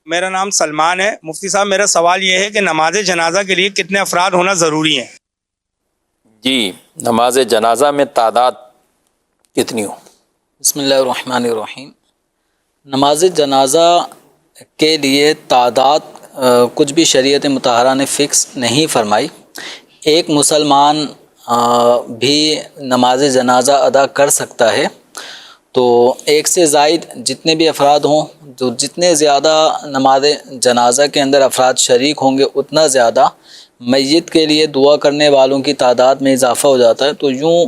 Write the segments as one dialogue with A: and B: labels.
A: میرا نام سلمان ہے. مفتی صاحب میرا سوال یہ ہے کہ نماز جنازہ کے لیے کتنے افراد ہونا ضروری ہیں؟
B: جی، نماز جنازہ میں تعداد کتنی ہو؟
C: بسم اللہ الرحمن الرحیم. نماز جنازہ کے لیے تعداد کچھ بھی شریعت مطہرہ نے فکس نہیں فرمائی. ایک مسلمان بھی نماز جنازہ ادا کر سکتا ہے. تو ایک سے زائد جتنے بھی افراد ہوں، جو جتنے زیادہ نماز جنازہ کے اندر افراد شریک ہوں گے اتنا زیادہ میت کے لیے دعا کرنے والوں کی تعداد میں اضافہ ہو جاتا ہے. تو یوں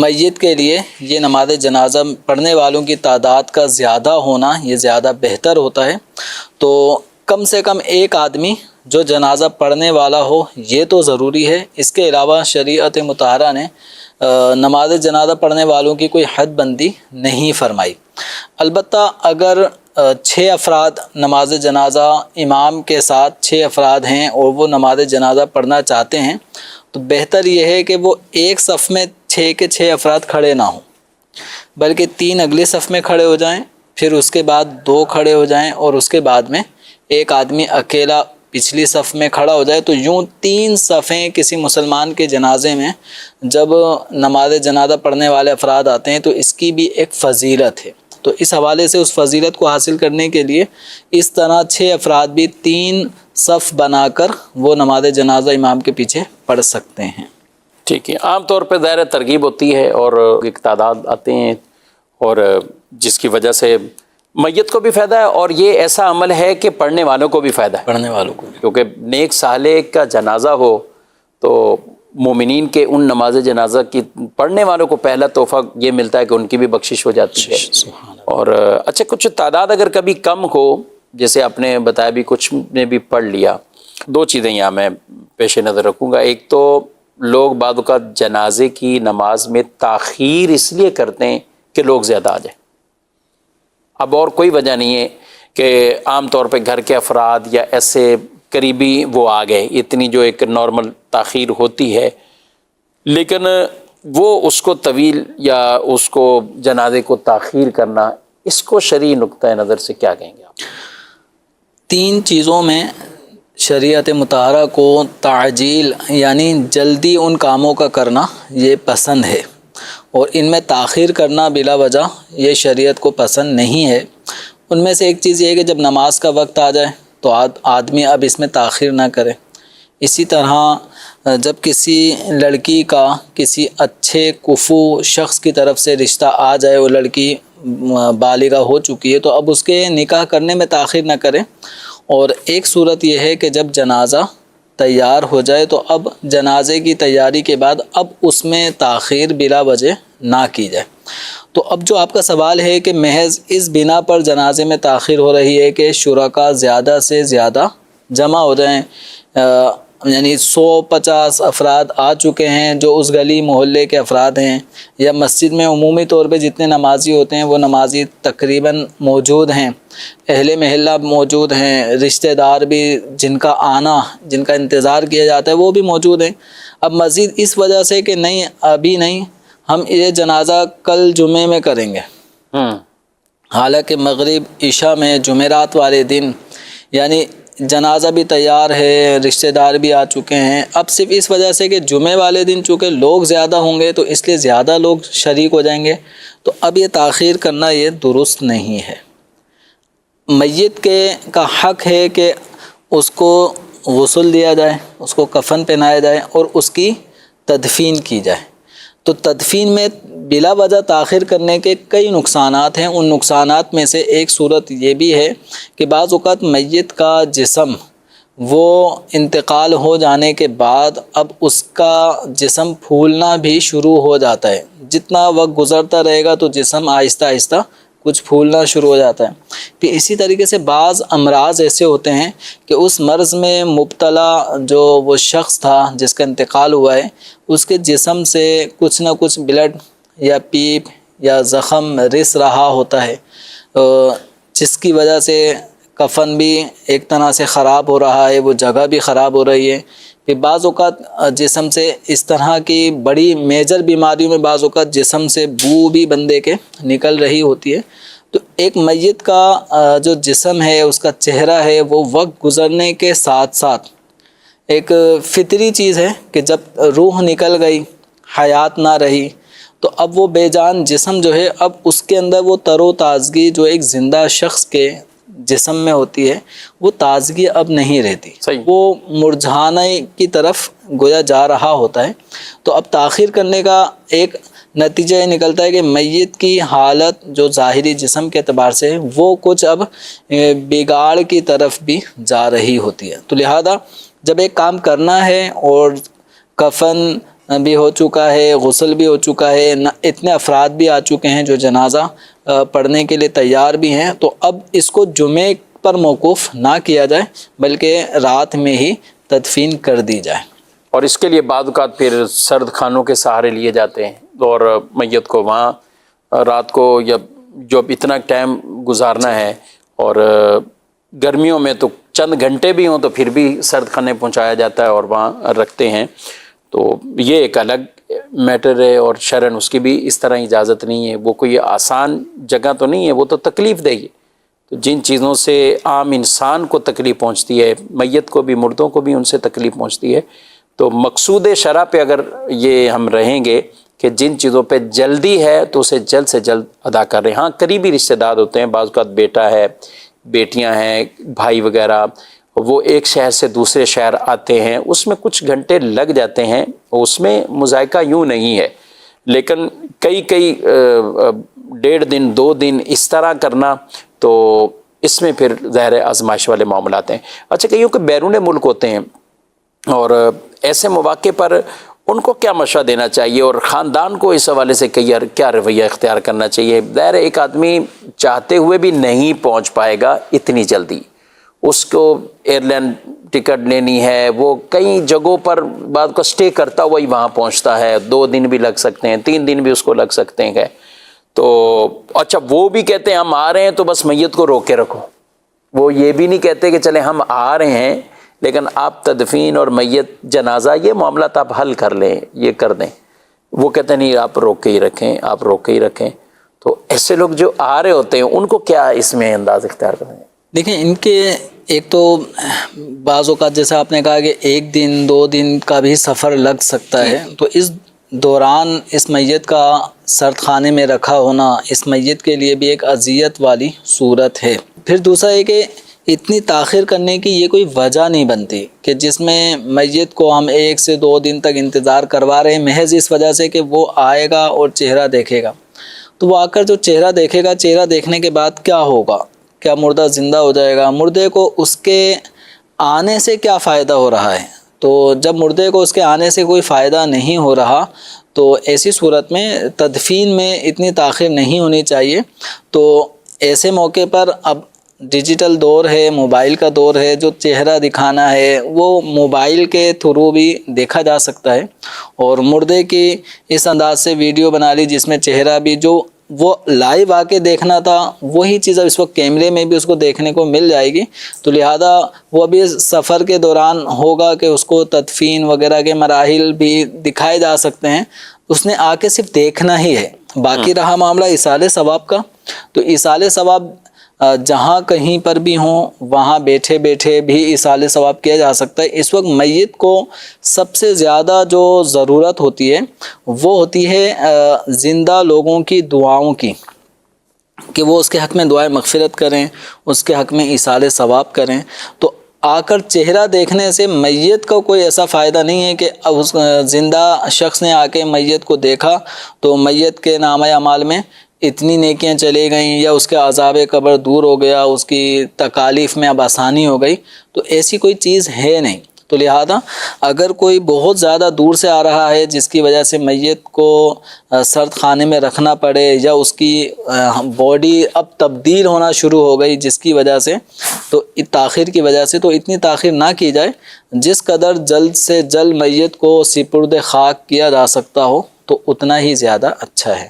C: میت کے لیے یہ نماز جنازہ پڑھنے والوں کی تعداد کا زیادہ ہونا یہ زیادہ بہتر ہوتا ہے. تو کم سے کم ایک آدمی جو جنازہ پڑھنے والا ہو یہ تو ضروری ہے. اس کے علاوہ شریعت مطہرہ نے نماز جنازہ پڑھنے والوں کی کوئی حد بندی نہیں فرمائی. البتہ اگر 6 افراد نماز جنازہ امام کے ساتھ 6 افراد ہیں اور وہ نماز جنازہ پڑھنا چاہتے ہیں تو بہتر یہ ہے کہ وہ ایک صف میں 6 کے 6 افراد کھڑے نہ ہوں، بلکہ 3 اگلے صف میں کھڑے ہو جائیں، پھر اس کے بعد 2 کھڑے ہو جائیں اور اس کے بعد میں ایک آدمی اکیلا پچھلی صف میں کھڑا ہو جائے. تو یوں 3 صفیں کسی مسلمان کے جنازے میں جب نماز جنازہ پڑھنے والے افراد آتے ہیں تو اس کی بھی ایک فضیلت ہے. تو اس حوالے سے اس فضیلت کو حاصل کرنے کے لیے اس طرح 6 افراد بھی 3 صف بنا کر وہ نماز جنازہ امام کے پیچھے پڑھ سکتے ہیں.
B: ٹھیک ہے. عام طور پہ ظاہر ترغیب ہوتی ہے اور ایک تعداد آتے ہیں اور جس کی وجہ سے میت کو بھی فائدہ ہے اور یہ ایسا عمل ہے کہ پڑھنے والوں کو بھی فائدہ ہے،
C: پڑھنے والوں کو بھی.
B: کیونکہ نیک صالح کا جنازہ ہو تو مومنین کے ان نماز جنازہ کی پڑھنے والوں کو پہلا تحفہ یہ ملتا ہے کہ ان کی بھی بخشش ہو جاتی ہے. اور اچھا، کچھ تعداد اگر کبھی کم ہو، جیسے آپ نے بتایا بھی کچھ نے بھی پڑھ لیا، 2 چیزیں یہاں میں پیش نظر رکھوں گا. ایک تو لوگ بعض اوقات جنازے کی نماز میں تاخیر اس لیے کرتے ہیں کہ لوگ زیادہ آ جائیں. اب اور کوئی وجہ نہیں ہے کہ عام طور پہ گھر کے افراد یا ایسے قریبی وہ آ گئے، اتنی جو ایک نارمل تاخیر ہوتی ہے، لیکن وہ اس کو طویل یا اس کو جنازے کو تاخیر کرنا، اس کو شرعی نقطہ نظر سے کیا کہیں گے آپ؟
C: 3 چیزوں میں شریعت مطہرہ کو تعجیل یعنی جلدی ان کاموں کا کرنا یہ پسند ہے، اور ان میں تاخیر کرنا بلا وجہ یہ شریعت کو پسند نہیں ہے. ان میں سے ایک چیز یہ ہے کہ جب نماز کا وقت آ جائے تو آدمی اب اس میں تاخیر نہ کرے. اسی طرح جب کسی لڑکی کا کسی اچھے کفو شخص کی طرف سے رشتہ آ جائے، وہ لڑکی بالغہ ہو چکی ہے، تو اب اس کے نکاح کرنے میں تاخیر نہ کرے. اور ایک صورت یہ ہے کہ جب جنازہ تیار ہو جائے تو اب جنازے کی تیاری کے بعد اب اس میں تاخیر بلا وجہ نہ کی جائے. تو اب جو آپ کا سوال ہے کہ محض اس بنا پر جنازے میں تاخیر ہو رہی ہے کہ شرکاء زیادہ سے زیادہ جمع ہو جائیں، یعنی 150 افراد آ چکے ہیں جو اس گلی محلے کے افراد ہیں، یا مسجد میں عمومی طور پہ جتنے نمازی ہوتے ہیں وہ نمازی تقریباً موجود ہیں، اہل محلہ موجود ہیں، رشتہ دار بھی جن کا آنا جن کا انتظار کیا جاتا ہے وہ بھی موجود ہیں. اب مزید اس وجہ سے کہ نہیں ابھی نہیں، ہم یہ جنازہ کل جمعے میں کریں گے، حالانکہ مغرب عشاء میں جمعرات والے دن یعنی جنازہ بھی تیار ہے، رشتہ دار بھی آ چکے ہیں، اب صرف اس وجہ سے کہ جمعے والے دن چونکہ لوگ زیادہ ہوں گے تو اس لیے زیادہ لوگ شریک ہو جائیں گے، تو اب یہ تاخیر کرنا یہ درست نہیں ہے. میت کا حق ہے کہ اس کو غسل دیا جائے، اس کو کفن پہنایا جائے اور اس کی تدفین کی جائے. تو تدفین میں بلا وجہ تاخیر کرنے کے کئی نقصانات ہیں. ان نقصانات میں سے ایک صورت یہ بھی ہے کہ بعض اوقات میت کا جسم وہ انتقال ہو جانے کے بعد اب اس کا جسم پھولنا بھی شروع ہو جاتا ہے. جتنا وقت گزرتا رہے گا تو جسم آہستہ آہستہ کچھ پھولنا شروع ہو جاتا ہے. پھر اسی طریقے سے بعض امراض ایسے ہوتے ہیں کہ اس مرض میں مبتلا جو وہ شخص تھا جس کا انتقال ہوا ہے اس کے جسم سے کچھ نہ کچھ بلڈ یا پیپ یا زخم رس رہا ہوتا ہے، جس کی وجہ سے کفن بھی ایک طرح سے خراب ہو رہا ہے، وہ جگہ بھی خراب ہو رہی ہے. پھر بعض اوقات جسم سے اس طرح کی بڑی میجر بیماریوں میں بعض اوقات جسم سے بو بھی بندے کے نکل رہی ہوتی ہے. تو ایک میت کا جو جسم ہے، اس کا چہرہ ہے، وہ وقت گزرنے کے ساتھ ساتھ ایک فطری چیز ہے کہ جب روح نکل گئی، حیات نہ رہی، تو اب وہ بے جان جسم جو ہے، اب اس کے اندر وہ تر و تازگی جو ایک زندہ شخص کے جسم میں ہوتی ہے، وہ تازگی اب نہیں رہتی،
B: صحیح.
C: وہ مرجھانے کی طرف گویا جا رہا ہوتا ہے. تو اب تاخیر کرنے کا ایک نتیجہ یہ نکلتا ہے کہ میت کی حالت جو ظاہری جسم کے اعتبار سے ہے، وہ کچھ اب بگاڑ کی طرف بھی جا رہی ہوتی ہے. تو لہذا جب ایک کام کرنا ہے اور کفن بھی ہو چکا ہے، غسل بھی ہو چکا ہے، اتنے افراد بھی آ چکے ہیں جو جنازہ پڑھنے کے لیے تیار بھی ہیں، تو اب اس کو جمعے پر موقوف نہ کیا جائے بلکہ رات میں ہی تدفین کر دی جائے.
B: اور اس کے لیے بعض اوقات پھر سرد خانوں کے سہارے لیے جاتے ہیں اور میت کو وہاں رات کو یا جو اتنا ٹائم گزارنا ہے، اور گرمیوں میں تو چند گھنٹے بھی ہوں تو پھر بھی سرد خانے پہنچایا جاتا ہے اور وہاں رکھتے ہیں. تو یہ ایک الگ میٹر ہے، اور شرعاً اس کی بھی اس طرح اجازت نہیں ہے. وہ کوئی آسان جگہ تو نہیں ہے، وہ تو تکلیف دہ ہے. تو جن چیزوں سے عام انسان کو تکلیف پہنچتی ہے، میت کو بھی، مردوں کو بھی ان سے تکلیف پہنچتی ہے، تو مقصود شرع پہ اگر یہ ہم رہیں گے کہ جن چیزوں پہ جلدی ہے تو اسے جلد سے جلد ادا کر رہے ہیں. ہاں قریبی رشتہ دار ہوتے ہیں، بعض اوقات بیٹا ہے، بیٹیاں ہیں، بھائی وغیرہ، وہ ایک شہر سے دوسرے شہر آتے ہیں، اس میں کچھ گھنٹے لگ جاتے ہیں، اس میں مذائقہ یوں نہیں ہے. لیکن کئی 1.5 دن 2 دن اس طرح کرنا، تو اس میں پھر ظاہر آزمائش والے معاملات ہیں. اچھا، کئیوں کہ بیرون ملک ہوتے ہیں، اور ایسے مواقع پر ان کو کیا مشورہ دینا چاہیے، اور خاندان کو اس حوالے سے کیا رویہ اختیار کرنا چاہیے؟ ظاہر ایک آدمی چاہتے ہوئے بھی نہیں پہنچ پائے گا اتنی جلدی، اس کو ایئر لائن ٹکٹ لینی ہے، وہ کئی جگہوں پر بعد کو سٹے کرتا ہوا ہی وہاں پہنچتا ہے، 2 دن بھی لگ سکتے ہیں، 3 دن بھی اس کو لگ سکتے ہیں. تو اچھا، وہ بھی کہتے ہیں ہم آ رہے ہیں تو بس میت کو روک کے رکھو. وہ یہ بھی نہیں کہتے کہ چلیں ہم آ رہے ہیں لیکن آپ تدفین اور میت جنازہ یہ معاملات آپ حل کر لیں، یہ کر دیں. وہ کہتے ہیں نہیں، آپ روک کے ہی رکھیں، آپ روک کے ہی رکھیں. تو ایسے لوگ جو آ رہے ہوتے ہیں ان کو کیا اس میں انداز اختیار کریں؟
C: دیکھیں، ان کے ایک تو بعض اوقات جیسے آپ نے کہا کہ 1 دن 2 دن کا بھی سفر لگ سکتا ہے، تو اس دوران اس میت کا سرد خانے میں رکھا ہونا اس میت کے لیے بھی ایک اذیت والی صورت ہے. پھر دوسرا یہ کہ اتنی تاخیر کرنے کی یہ کوئی وجہ نہیں بنتی کہ جس میں میت کو ہم 1 سے 2 دن تک انتظار کروا رہے ہیں محض اس وجہ سے کہ وہ آئے گا اور چہرہ دیکھے گا. تو وہ آ کر جو چہرہ دیکھے گا، چہرہ دیکھنے کے بعد کیا ہوگا؟ کیا مردہ زندہ ہو جائے گا؟ مردے کو اس کے آنے سے کیا فائدہ ہو رہا ہے؟ تو جب مردے کو اس کے آنے سے کوئی فائدہ نہیں ہو رہا تو ایسی صورت میں تدفین میں اتنی تاخیر نہیں ہونی چاہیے. تو ایسے موقع پر اب ڈیجیٹل دور ہے، موبائل کا دور ہے، جو چہرہ دکھانا ہے وہ موبائل کے تھرو بھی دیکھا جا سکتا ہے، اور مردے کی اس انداز سے ویڈیو بنا لی جس میں چہرہ بھی جو وہ لائیو آ کے دیکھنا تھا وہی چیز اب اس وقت کیمرے میں بھی اس کو دیکھنے کو مل جائے گی. تو لہذا وہ ابھی سفر کے دوران ہوگا کہ اس کو تدفین وغیرہ کے مراحل بھی دکھائے جا سکتے ہیں، اس نے آ کے صرف دیکھنا ہی ہے. باقی رہا معاملہ ایصال ثواب کا، تو ایصال ثواب جہاں کہیں پر بھی ہوں وہاں بیٹھے بیٹھے بھی ایصال ثواب کیا جا سکتا ہے. اس وقت میت کو سب سے زیادہ جو ضرورت ہوتی ہے وہ ہوتی ہے زندہ لوگوں کی دعاؤں کی، کہ وہ اس کے حق میں دعائیں مغفرت کریں، اس کے حق میں ایصال ثواب کریں. تو آ کر چہرہ دیکھنے سے میت کو کوئی ایسا فائدہ نہیں ہے کہ اس زندہ شخص نے آ کے میت کو دیکھا تو میت کے نامہ اعمال میں اتنی نیکیاں چلے گئیں یا اس کے عذاب قبر دور ہو گیا، اس کی تکالیف میں اب آسانی ہو گئی. تو ایسی کوئی چیز ہے نہیں. تو لہذا اگر کوئی بہت زیادہ دور سے آ رہا ہے جس کی وجہ سے میت کو سرد خانے میں رکھنا پڑے، یا اس کی باڈی اب تبدیل ہونا شروع ہو گئی جس کی وجہ سے، تو تاخیر کی وجہ سے، تو اتنی تاخیر نہ کی جائے. جس قدر جلد سے جلد میت کو سپرد خاک کیا جا سکتا ہو تو اتنا ہی زیادہ اچھا ہے.